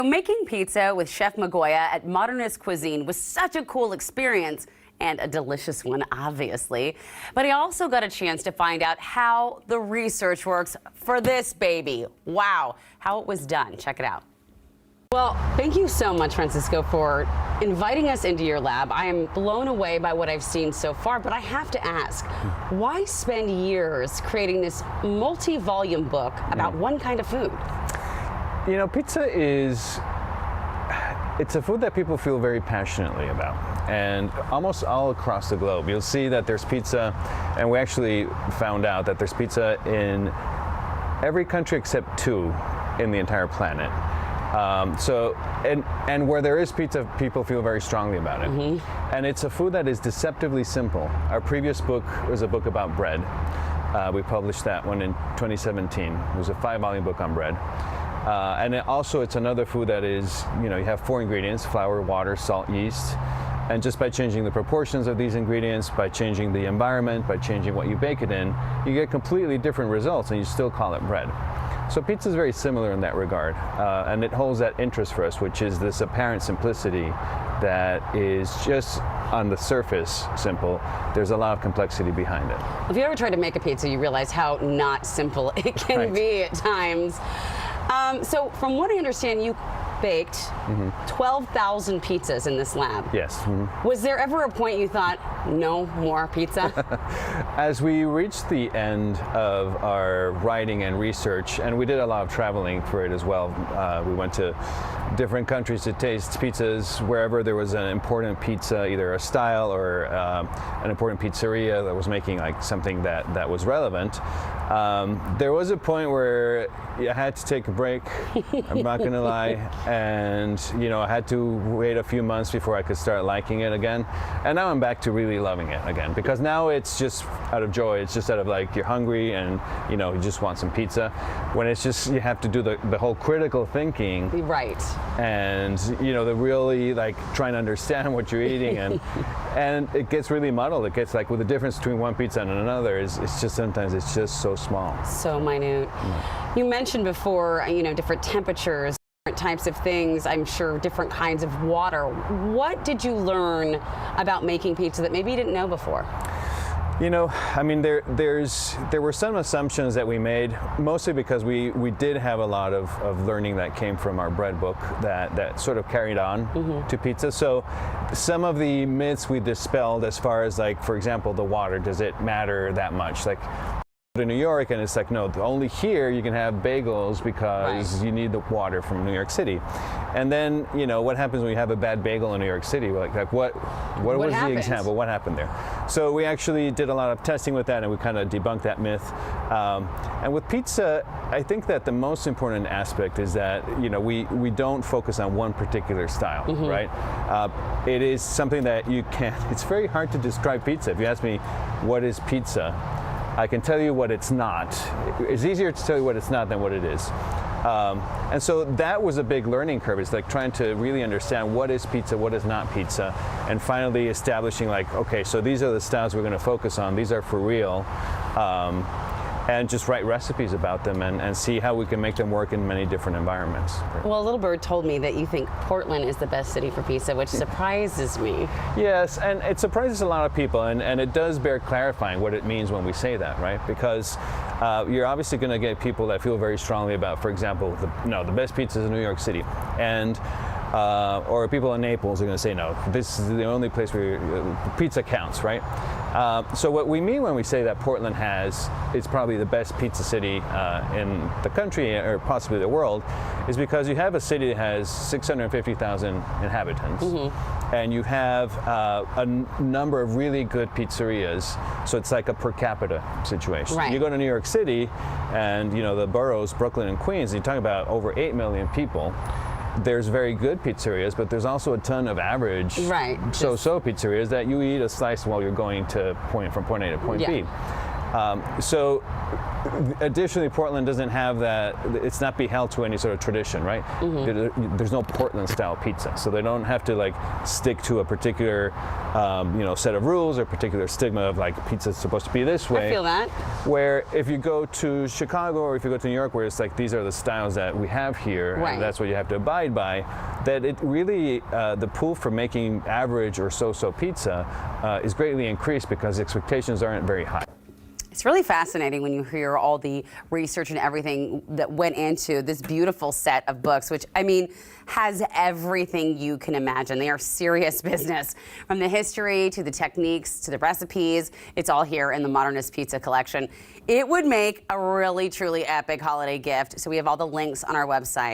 Making pizza with Chef Migoya at Modernist Cuisine was such a cool experience, and a delicious one, obviously. But I also got a chance to find out how the research works for this baby. Wow, how it was done. Check it out. Well, thank you so much, Francisco, for inviting us into your lab. I am blown away by what I've seen so far, but I have to ask, why spend years creating this multi-volume book about one kind of food? You know, pizza is, it's a food that people feel very passionately about. And almost all across the globe, you'll see that there's pizza, and we actually found out that there's pizza in every country except 2 in the entire planet. And where there is pizza, people feel very strongly about it. And it's a food that is deceptively simple. Our previous book was a book about bread. We published that one in 2017. It was a 5-volume book on bread. And it's another food that is, you know, you have 4 ingredients: flour, water, salt, yeast. And just by changing the proportions of these ingredients, by changing the environment, by changing what you bake it in, you get completely different results, and you still call it bread. So pizza is very similar in that regard, and it holds that interest for us, which is this apparent simplicity that is just on the surface simple. There's a lot of complexity behind it. If you ever try to make a pizza, you realize how not simple it can be at times. So from what I understand, you baked 12,000 pizzas in this lab. Yes. Was there ever a point you thought, no more pizza? As we reached the end of our writing and research, and we did a lot of traveling for it as well. We went to different countries to taste pizzas wherever there was an important pizza, either a style or an important pizzeria that was making like something that was relevant. There was a point where I had to take a break, I'm not gonna lie, and you know, I had to wait a few months before I could start liking it again. And now I'm back to really loving it again, because now it's just out of joy. It's just out of like, you're hungry and you know, you just want some pizza. When it's just, you have to do the whole critical thinking. Right. And you know, the really like trying to understand what you're eating, and it gets really muddled. It gets like, with the difference between one pizza and another is, it's just, sometimes it's just so small. So minute. You mentioned before, you know, different temperatures, different types of things, I'm sure different kinds of water. What did you learn about making pizza that maybe you didn't know before? You know, I mean, there were some assumptions that we made, mostly because we did have a lot of learning that came from our bread book that sort of carried on to pizza. So some of the myths we dispelled, as far as like, for example, the water, does it matter that much? Like, to New York, and it's like, no, only here you can have bagels because you need the water from New York City. And then, you know, what happens when you have a bad bagel in New York City? Like what was the example? What happened there? So we actually did a lot of testing with that, and we kind of debunked that myth. And with pizza, I think that the most important aspect is that, you know, we don't focus on one particular style, right? It is something that you can't, it's very hard to describe pizza. If you ask me, what is pizza? I can tell you what it's not. It's easier to tell you what it's not than what it is. And so that was a big learning curve. It's like trying to really understand what is pizza, what is not pizza, and finally establishing like, okay, so these are the styles we're going to focus on. These are for real. And just write recipes about them and see how we can make them work in many different environments. Well, Little Bird told me that you think Portland is the best city for pizza, which surprises me. Yes, and it surprises a lot of people, and it does bear clarifying what it means when we say that, right? Because you're obviously going to get people that feel very strongly about, for example, the best pizza is in New York City, and or people in Naples are going to say, no, this is the only place where pizza counts, right? So what we mean when we say that Portland is probably the best pizza city in the country, or possibly the world, is because you have a city that has 650,000 inhabitants, and you have a number of really good pizzerias. So it's like a per capita situation. Right. You go to New York City, and you know, the boroughs, Brooklyn and Queens, and you talk about over 8 million people. There's very good pizzerias, but there's also a ton of average so-so pizzerias that you eat a slice while you're going from point A to point B. So Additionally, Portland doesn't have that. It's not beheld to any sort of tradition, right? There's no Portland-style pizza, so they don't have to like stick to a particular, set of rules or particular stigma of like pizza's supposed to be this way. I feel that. Where if you go to Chicago or if you go to New York, where it's like these are the styles that we have here, right, and that's what you have to abide by. That it really the pool for making average or so-so pizza is greatly increased because expectations aren't very high. It's really fascinating when you hear all the research and everything that went into this beautiful set of books, which, I mean, has everything you can imagine. They are serious business. From the history to the techniques to the recipes, it's all here in the Modernist Pizza collection. It would make a really, truly epic holiday gift. So we have all the links on our website.